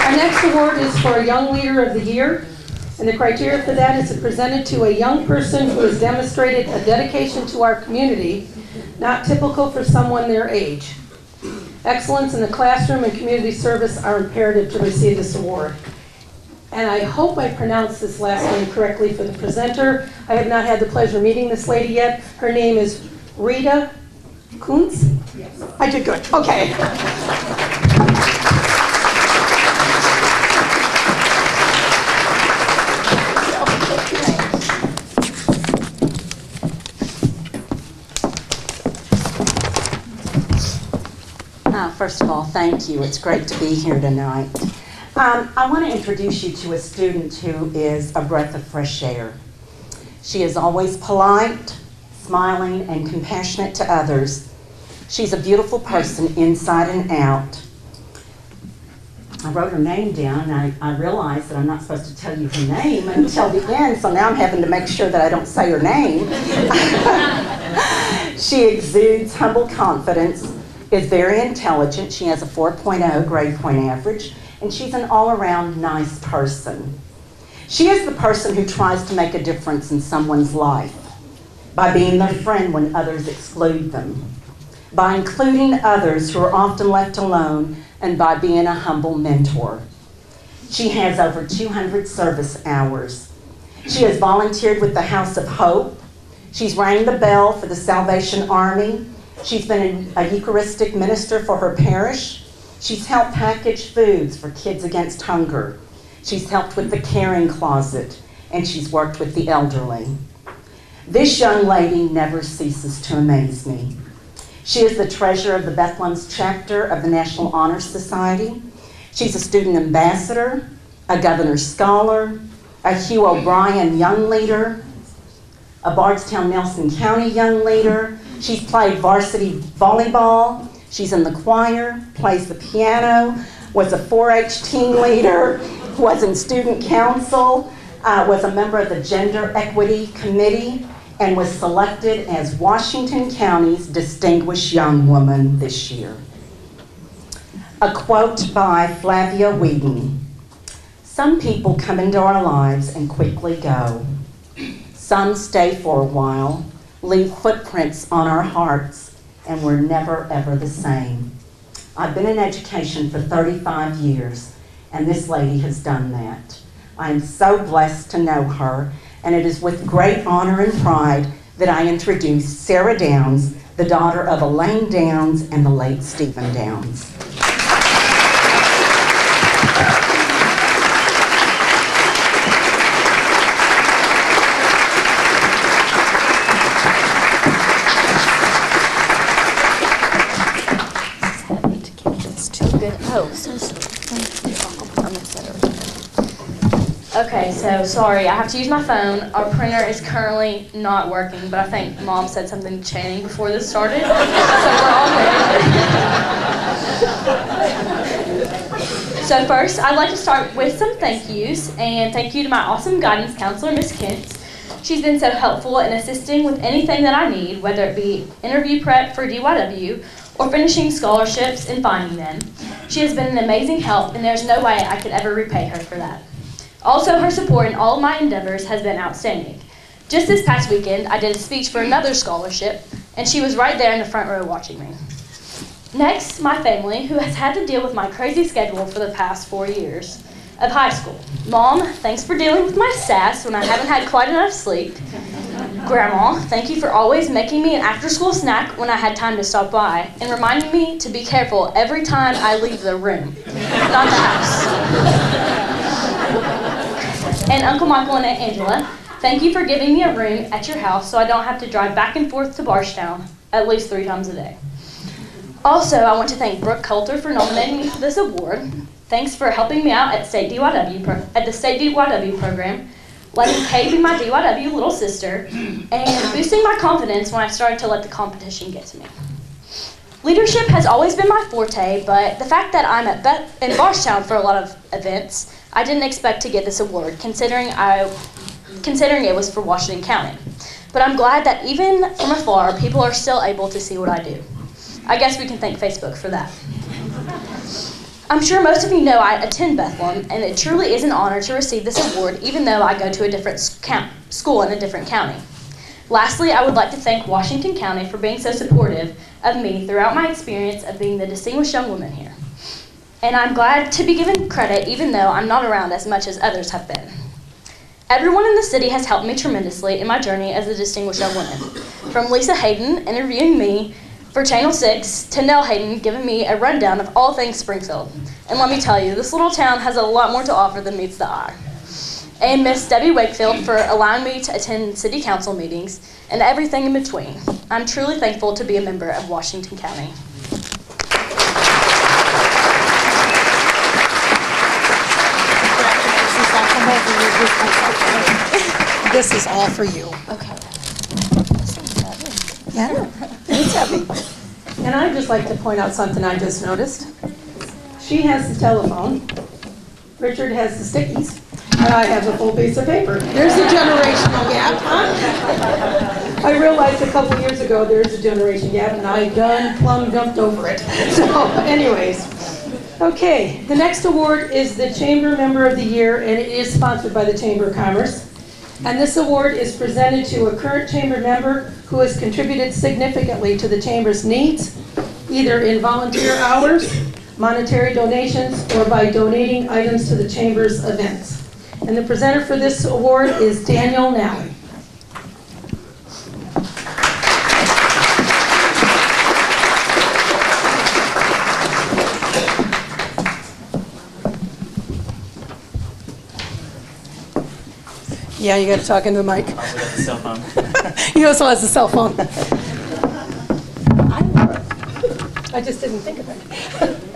Our next award is for a Young Leader of the Year, and the criteria for that is presented to a young person who has demonstrated a dedication to our community, not typical for someone their age. Excellence in the classroom and community service are imperative to receive this award. And I hope I pronounced this last name correctly for the presenter. I have not had the pleasure of meeting this lady yet. Her name is Rita Kuntz? Yes. I did good. Okay. First of all, thank you. It's great to be here tonight. I want to introduce you to a student who is a breath of fresh air. She is always polite, smiling, and compassionate to others. She's a beautiful person inside and out. I wrote her name down, and I realized that I'm not supposed to tell you her name until the end, so now I'm having to make sure that I don't say her name. She exudes humble confidence, is very intelligent. She has a 4.0 grade point average, and she's an all-around nice person. She is the person who tries to make a difference in someone's life by being their friend when others exclude them, by including others who are often left alone, and by being a humble mentor. She has over 200 service hours. She has volunteered with the House of Hope. She's rang the bell for the Salvation Army. She's been a Eucharistic minister for her parish. She's helped package foods for Kids Against Hunger. She's helped with the caring closet, and she's worked with the elderly. This young lady never ceases to amaze me. She is the treasurer of the Bethlehem's chapter of the National Honor Society. She's a student ambassador, a governor's scholar, a Hugh O'Brien Young Leader, a Bardstown Nelson County Young Leader. She's played varsity volleyball. She's in the choir, plays the piano, was a 4-H team leader, was in student council, was a member of the Gender Equity Committee, and was selected as Washington County's Distinguished Young Woman this year. A quote by Flavia Whedon: "Some people come into our lives and quickly go. Some stay for a while, leave footprints on our hearts, and we're never, ever the same." I've been in education for 35 years, and this lady has done that. I am so blessed to know her, and it is with great honor and pride that I introduce Sarah Downs, the daughter of Elaine Downs and the late Stephen Downs. Okay, so sorry, I have to use my phone. Our printer is currently not working, but I think Mom said something to Channing before this started, so we're all good. So first, I'd like to start with some thank yous, and thank you to my awesome guidance counselor, Miss Kent. She's been so helpful in assisting with anything that I need, whether it be interview prep for DYW or finishing scholarships and finding them. She has been an amazing help, and there's no way I could ever repay her for that. Also, her support in all of my endeavors has been outstanding. Just this past weekend, I did a speech for another scholarship, and she was right there in the front row watching me. Next, my family, who has had to deal with my crazy schedule for the past 4 years of high school. Mom, thanks for dealing with my sass when I haven't had quite enough sleep. Grandma, thank you for always making me an after-school snack when I had time to stop by, and reminding me to be careful every time I leave the room, not the house. And Uncle Michael and Aunt Angela, thank you for giving me a room at your house so I don't have to drive back and forth to Bardstown at least 3 times a day. Also, I want to thank Brooke Coulter for nominating me for this award. Thanks for helping me out at the State DYW program, letting Kay be my DYW little sister, and boosting my confidence when I started to let the competition get to me. Leadership has always been my forte, but the fact that I'm in Bardstown for a lot of events, I didn't expect to get this award, considering it was for Washington County. But I'm glad that even from afar, people are still able to see what I do. I guess we can thank Facebook for that. I'm sure most of you know I attend Bethlehem, and it truly is an honor to receive this award, even though I go to a different school in a different county. Lastly, I would like to thank Washington County for being so supportive of me throughout my experience of being the distinguished young woman here. And I'm glad to be given credit, even though I'm not around as much as others have been. Everyone in the city has helped me tremendously in my journey as a distinguished young woman. From Lisa Hayden interviewing me for Channel 6 to Nell Hayden giving me a rundown of all things Springfield. And let me tell you, this little town has a lot more to offer than meets the eye. And Miss Debbie Wakefield for allowing me to attend city council meetings and everything in between. I'm truly thankful to be a member of Washington County. This is all for you. Okay. Yeah, it's heavy. And I'd just like to point out something I just noticed. She has the telephone, Richard has the stickies, and I have the full piece of paper. There's a generational gap, huh? I realized a couple years ago there's a generation gap, and I plumb jumped over it. So anyways, okay, the next award is the Chamber Member of the Year, and it is sponsored by the Chamber of Commerce. And this award is presented to a current Chamber member who has contributed significantly to the Chamber's needs, either in volunteer hours, monetary donations, or by donating items to the Chamber's events. And the presenter for this award is Daniel Nally. Yeah, you got to talk into the mic. Also got the cell phone. He also has a cell phone. I just didn't think of it.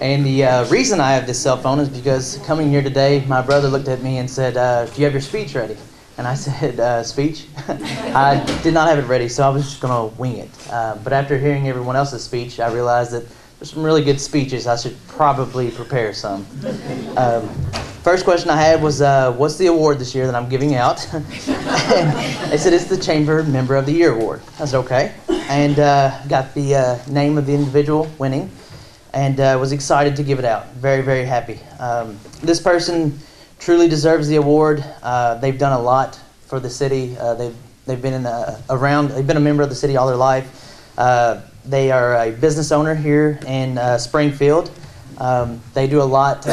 And the reason I have this cell phone is because coming here today, my brother looked at me and said, do you have your speech ready? And I said, speech? I did not have it ready, so I was just going to wing it. But after hearing everyone else's speech, I realized that there's some really good speeches. I should probably prepare some. First question I had was, what's the award this year that I'm giving out? And they said, it's the Chamber Member of the Year Award. I said, okay. And got the name of the individual winning and was excited to give it out. Very, very happy. This person truly deserves the award. They've done a lot for the city. They've been they've been a member of the city all their life. They are a business owner here in Springfield. They do a lot.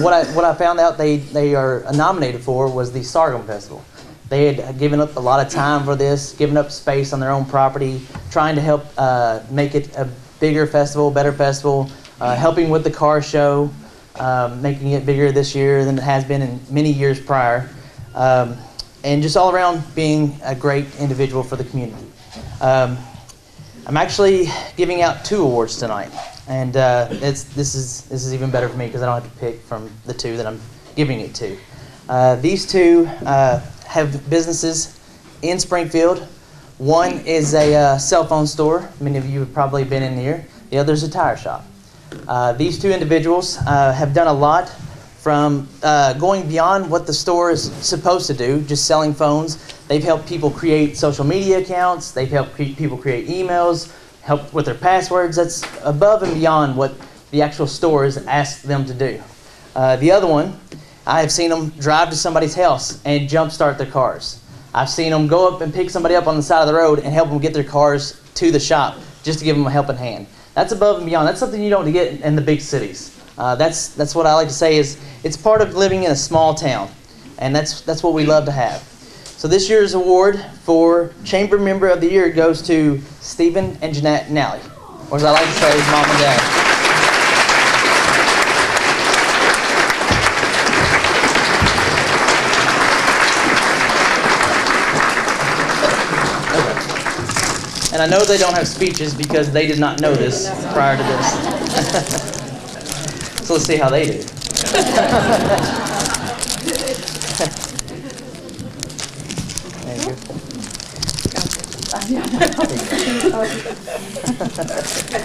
What I found out they are nominated for was the Sorghum Festival. They had given up a lot of time for this, given up space on their own property, trying to help make it a bigger festival, better festival, helping with the car show, making it bigger this year than it has been in many years prior, and just all around being a great individual for the community. I'm actually giving out 2 awards tonight. And this is even better for me because I don't have to pick from the 2 that I'm giving it to. These 2 have businesses in Springfield. One is a cell phone store. Many of you have probably been in here. The other is a tire shop. These 2 individuals have done a lot from going beyond what the store is supposed to do, just selling phones. They've helped people create social media accounts. They've helped people create emails, help with their passwords. That's above and beyond what the actual store has asked them to do. The other one, I have seen them drive to somebody's house and jumpstart their cars. I've seen them go up and pick somebody up on the side of the road and help them get their cars to the shop just to give them a helping hand. That's above and beyond. That's something you don't get in the big cities. That's what I like to say is it's part of living in a small town, and that's what we love to have. So this year's award for Chamber Member of the Year goes to Stephen and Jeanette Nally, or as I like to say, his mom and dad. Okay. And I know they don't have speeches because they did not know this prior to this. So let's see how they do. I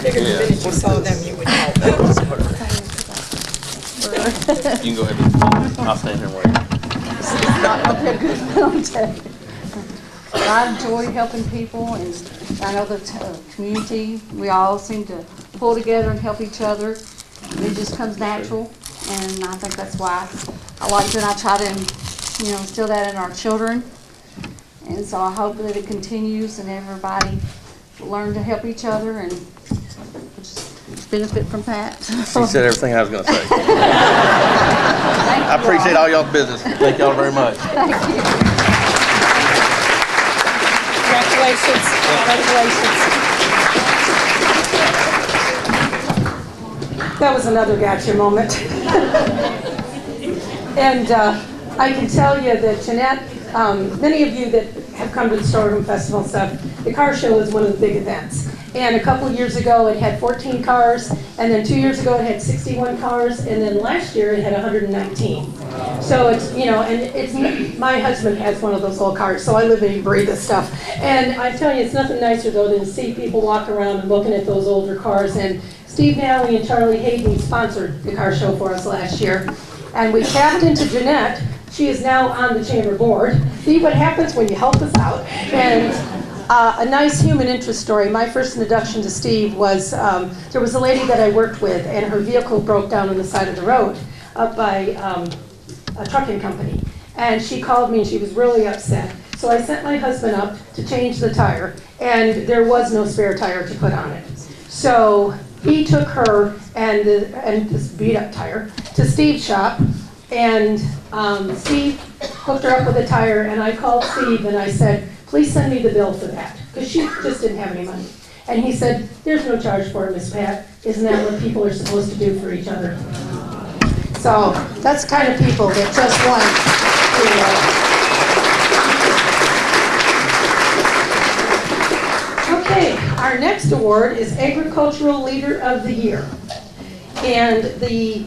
figured the minute you saw them, you would know. You can go ahead. I'll stand here and wait. I enjoy helping people, and I know the community, we all seem to pull together and help each other. It just comes natural. And I think that's why I like it, and I try to, instill that in our children. And so I hope that it continues and everybody will learn to help each other and just benefit from that. She said everything I was going to say. I appreciate all y'all's business. Thank y'all very much. Thank you. Congratulations. That was another gotcha moment. And I can tell you that Jeanette, many of you that have come to the Stardom Festival and stuff, the car show is one of the big events. And a couple years ago it had 14 cars, and then 2 years ago it had 61 cars, and then last year it had 119. So it's, and it's, my husband has one of those old cars, so I live and breathe this stuff. And I tell you, it's nothing nicer though than to see people walk around and looking at those older cars. And Steve Nally and Charlie Hayden sponsored the car show for us last year. And we tapped into Jeanette. She is now on the chamber board. See what happens when you help us out. And a nice human interest story. My first introduction to Steve was, there was a lady that I worked with, and her vehicle broke down on the side of the road up by a trucking company. And she called me and she was really upset. So I sent my husband up to change the tire, and there was no spare tire to put on it. So he took her and this beat up tire to Steve's shop, and Steve hooked her up with a tire, and I called Steve and I said, please send me the bill for that, because she just didn't have any money. And he said, there's no charge for it, Miss Pat. Isn't that what people are supposed to do for each other? So that's the kind of people that just want to... Okay, our next award is Agricultural Leader of the Year. And the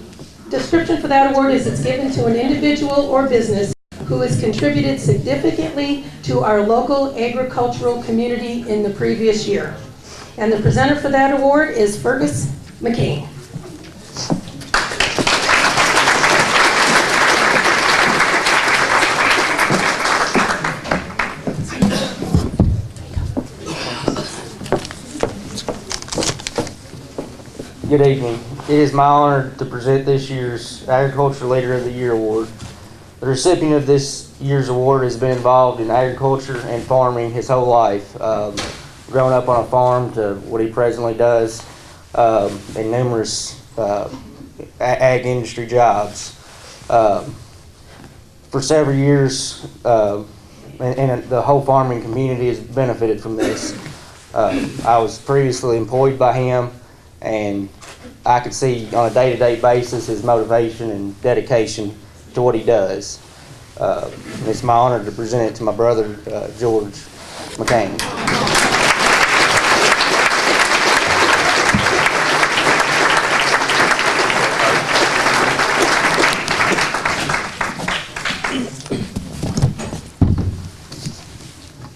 description for that award is it's given to an individual or business who has contributed significantly to our local agricultural community in the previous year. And the presenter for that award is Fergus McCain. Good evening. It is my honor to present this year's Agriculture Leader of the Year award. The recipient of this year's award has been involved in agriculture and farming his whole life. Growing up on a farm to what he presently does in numerous ag industry jobs. For several years, and the whole farming community has benefited from this. I was previously employed by him, and I could see on a day-to-day basis his motivation and dedication to what he does. It's my honor to present it to my brother, George McCain.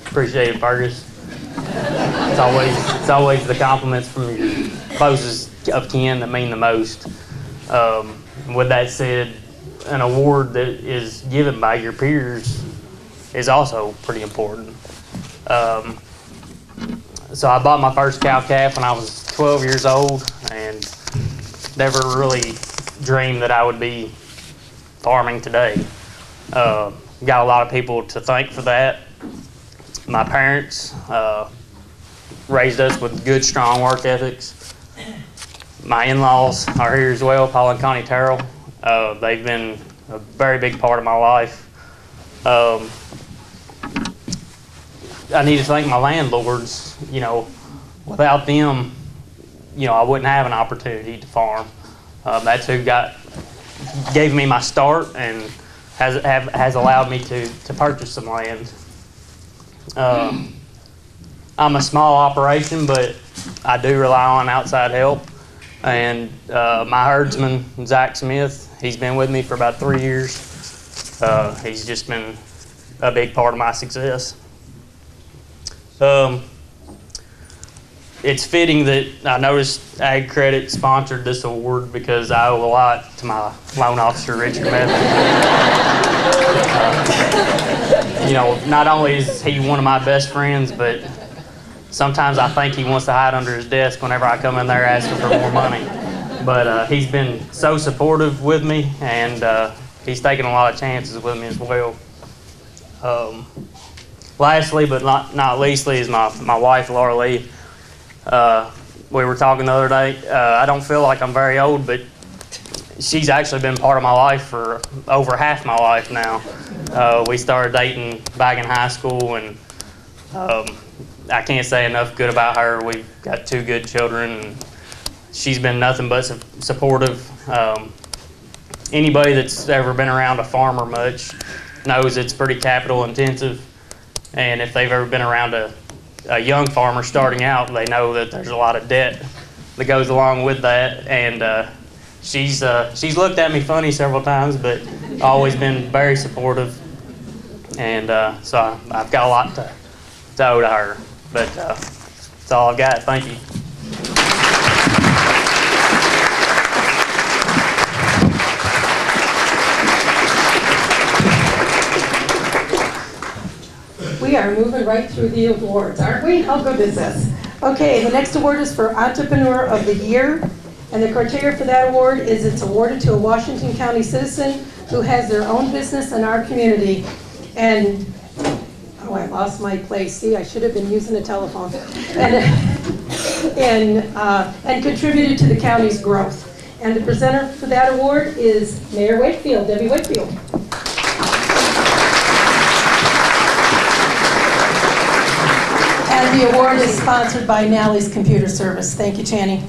Appreciate it, Fergus. It's always the compliments from your closest of kin that mean the most. With that said, an award that is given by your peers is also pretty important. So I bought my first cow-calf when I was 12 years old, and never really dreamed that I would be farming today. Got a lot of people to thank for that. My parents raised us with good, strong work ethics. My in-laws are here as well, Paul and Connie Terrell. They've been a very big part of my life. I need to thank my landlords. Without them, I wouldn't have an opportunity to farm. That's who gave me my start and has allowed me to purchase some land. I'm a small operation, but I do rely on outside help. And my herdsman, Zach Smith, he's been with me for about 3 years. He's just been a big part of my success. It's fitting that I noticed Ag Credit sponsored this award because I owe a lot to my loan officer, Richard Medley. Not only is he one of my best friends, but sometimes I think he wants to hide under his desk whenever I come in there asking for more money. But he's been so supportive with me, and he's taken a lot of chances with me as well. Lastly, but not leastly, is my wife, Laura Lee. We were talking the other day. I don't feel like I'm very old, but she's actually been part of my life for over half my life now. We started dating back in high school, and I can't say enough good about her. We've got 2 good children, and she's been nothing but supportive. Anybody that's ever been around a farmer much knows it's pretty capital intensive, and if they've ever been around a young farmer starting out, they know that there's a lot of debt that goes along with that. And she's looked at me funny several times, but always been very supportive, and so I've got a lot to owe to her. But that's all I've got. Thank you. We are moving right through the awards, aren't we? How good is this? Okay, the next award is for Entrepreneur of the Year, and the criteria for that award is it's awarded to a Washington County citizen who has their own business in our community. And, oh, I lost my place. See, I should have been using a telephone. And contributed to the county's growth. And the presenter for that award is Mayor Wakefield, Debbie Wakefield. And the award is sponsored by Nally's Computer Service. Thank you, Channing.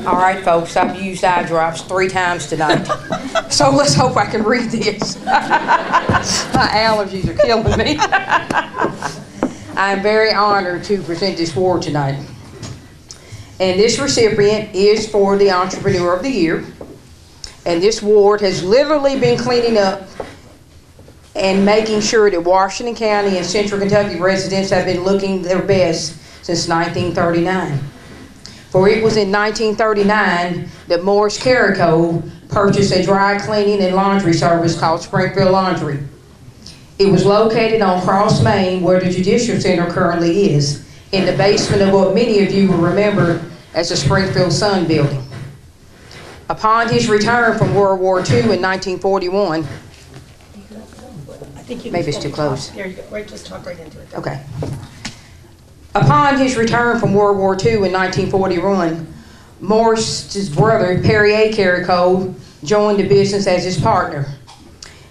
All right, folks, I've used eye drops 3 times tonight, so let's hope I can read this. My allergies are killing me. I am very honored to present this award tonight. And this recipient is for the Entrepreneur of the Year. And this award has literally been cleaning up and making sure that Washington County and Central Kentucky residents have been looking their best since 1939. For it was in 1939 that Morris Carrico purchased a dry cleaning and laundry service called Springfield Laundry. It was located on Cross Main, where the Judicial Center currently is, in the basement of what many of you will remember as the Springfield Sun building. Upon his return from World War II in 1941, maybe it's too close. There you go. Right, just talk right into it. Okay. Upon his return from World War II in 1941, Morris's brother, Perry A. Carrico, joined the business as his partner.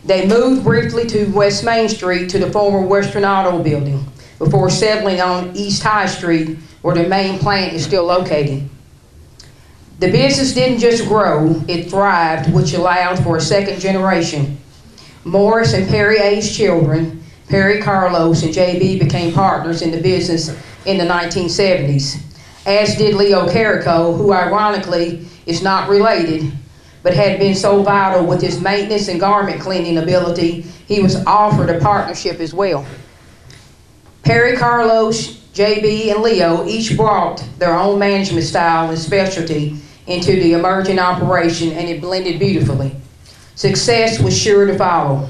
They moved briefly to West Main Street to the former Western Auto building before settling on East High Street, where the main plant is still located. The business didn't just grow, it thrived, which allowed for a second generation. Morris and Perry A.'s children, Perry Carlos and J.B., became partners in the business in the 1970s, as did Leo Carrico, who ironically is not related, but had been so vital with his maintenance and garment cleaning ability, he was offered a partnership as well. Perry Carlos, J.B., and Leo each brought their own management style and specialty into the emerging operation, and it blended beautifully. Success was sure to follow.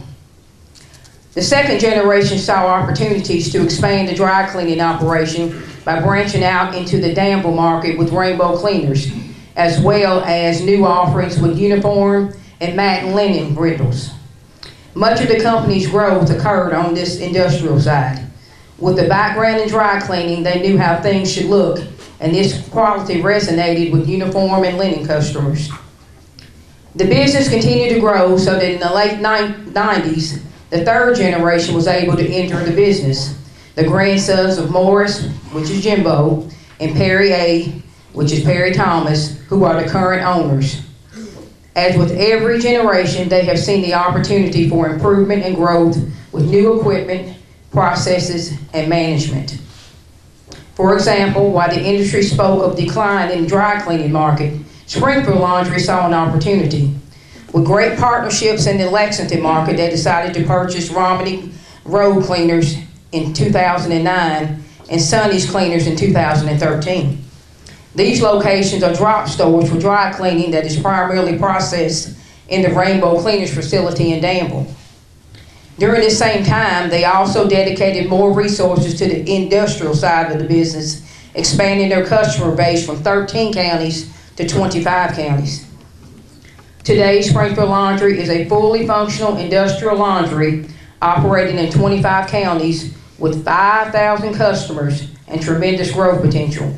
The second generation saw opportunities to expand the dry cleaning operation by branching out into the Danville market with Rainbow Cleaners, as well as new offerings with uniform and mat and linen rentals. Much of the company's growth occurred on this industrial side. With the background in dry cleaning, they knew how things should look, and this quality resonated with uniform and linen customers. The business continued to grow so that in the late 90s, the third generation was able to enter the business. The grandsons of Morris, which is Jimbo, and Perry A., which is Perry Thomas, who are the current owners. As with every generation, they have seen the opportunity for improvement and growth with new equipment, processes, and management. For example, while the industry spoke of decline in the dry cleaning market, Springfield Laundry saw an opportunity. With great partnerships in the Lexington market, they decided to purchase Romney Road Cleaners in 2009 and Sonny's Cleaners in 2013. These locations are drop stores for dry cleaning that is primarily processed in the Rainbow Cleaners facility in Danville. During this same time, they also dedicated more resources to the industrial side of the business, expanding their customer base from 13 counties to 25 counties. Today, Springfield Laundry is a fully functional industrial laundry operating in 25 counties with 5,000 customers and tremendous growth potential.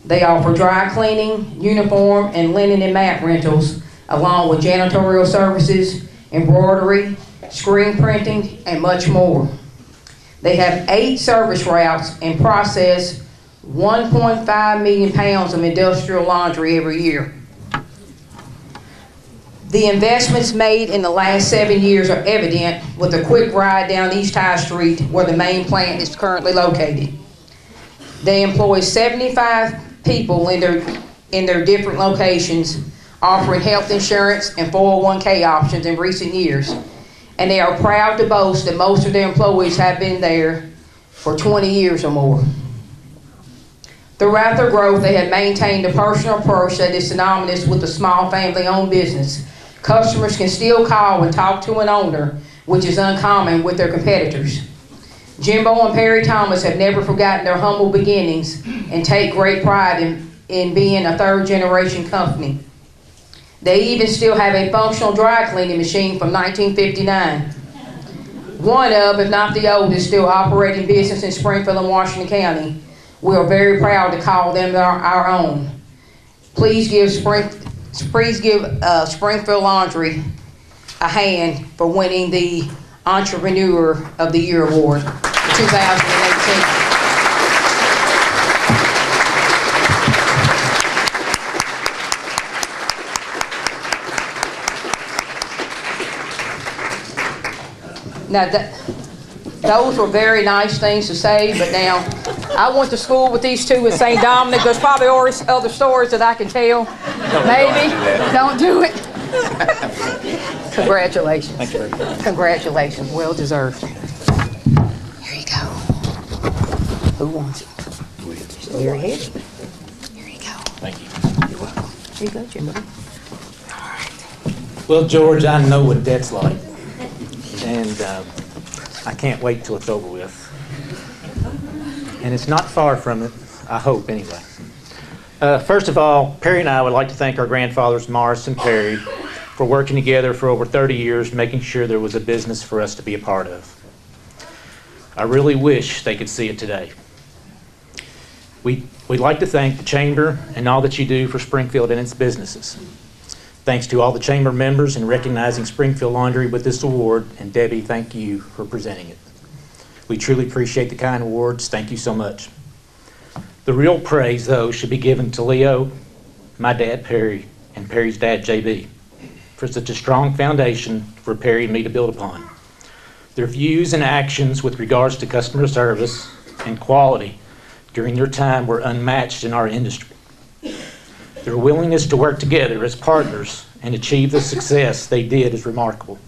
They offer dry cleaning, uniform, and linen and mat rentals, along with janitorial services, embroidery, screen printing, and much more. They have 8 service routes and process 1.5 million pounds of industrial laundry every year. The investments made in the last 7 years are evident with a quick ride down East High Street where the main plant is currently located. They employ 75 people in their different locations, offering health insurance and 401k options in recent years. And they are proud to boast that most of their employees have been there for 20 years or more. Throughout their growth, they have maintained a personal approach that is synonymous with a small family-owned business. Customers can still call and talk to an owner, which is uncommon with their competitors. Jimbo and Perry Thomas have never forgotten their humble beginnings and take great pride in being a third-generation company. They even still have a functional dry cleaning machine from 1959. One of, if not the oldest, still operating business in Springfield and Washington County. We are very proud to call them our own. Please give Springfield Laundry a hand for winning the Entrepreneur of the Year Award for 2018. Now, those were very nice things to say, but now, I went to school with these two at St. Dominic. There's probably other stories that I can tell. Maybe. Don't do it. Congratulations. Thank you very much. Congratulations. Well deserved. Here you go. Who wants it? Here you go. Here you go. Thank you. You're welcome. Here you go, Jimbo. All right. Well, George, I know what that's like, and I can't wait till it's over with. And it's not far from it, I hope, anyway. First of all, Perry and I would like to thank our grandfathers, Morris and Perry, for working together for over 30 years, making sure there was a business for us to be a part of. I really wish they could see it today. We'd like to thank the Chamber and all that you do for Springfield and its businesses. Thanks to all the Chamber members in recognizing Springfield Laundry with this award, and Debbie, thank you for presenting it. We truly appreciate the kind words. Thank you so much. The real praise, though, should be given to Leo, my dad, Perry, and Perry's dad, JB, for such a strong foundation for Perry and me to build upon. Their views and actions with regards to customer service and quality during their time were unmatched in our industry. Their willingness to work together as partners and achieve the success they did is remarkable.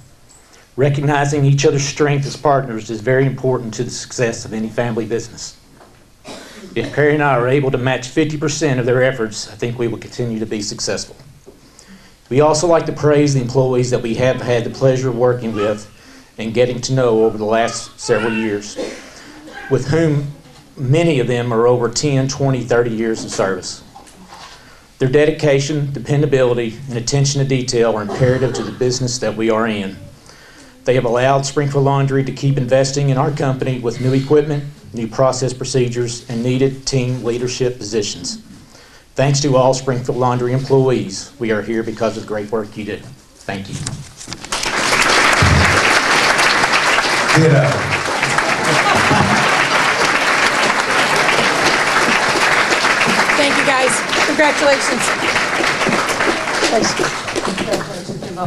Recognizing each other's strength as partners is very important to the success of any family business. If Perry and I are able to match 50% of their efforts, I think we will continue to be successful. We also like to praise the employees that we have had the pleasure of working with and getting to know over the last several years, with whom many of them are over 10, 20, 30 years of service. Their dedication, dependability, and attention to detail are imperative to the business that we are in. They have allowed Springfield Laundry to keep investing in our company with new equipment, new process procedures, and needed team leadership positions. Thanks to all Springfield Laundry employees, we are here because of the great work you do. Thank you. Thank you, guys. Congratulations. Congratulations, Jimbo.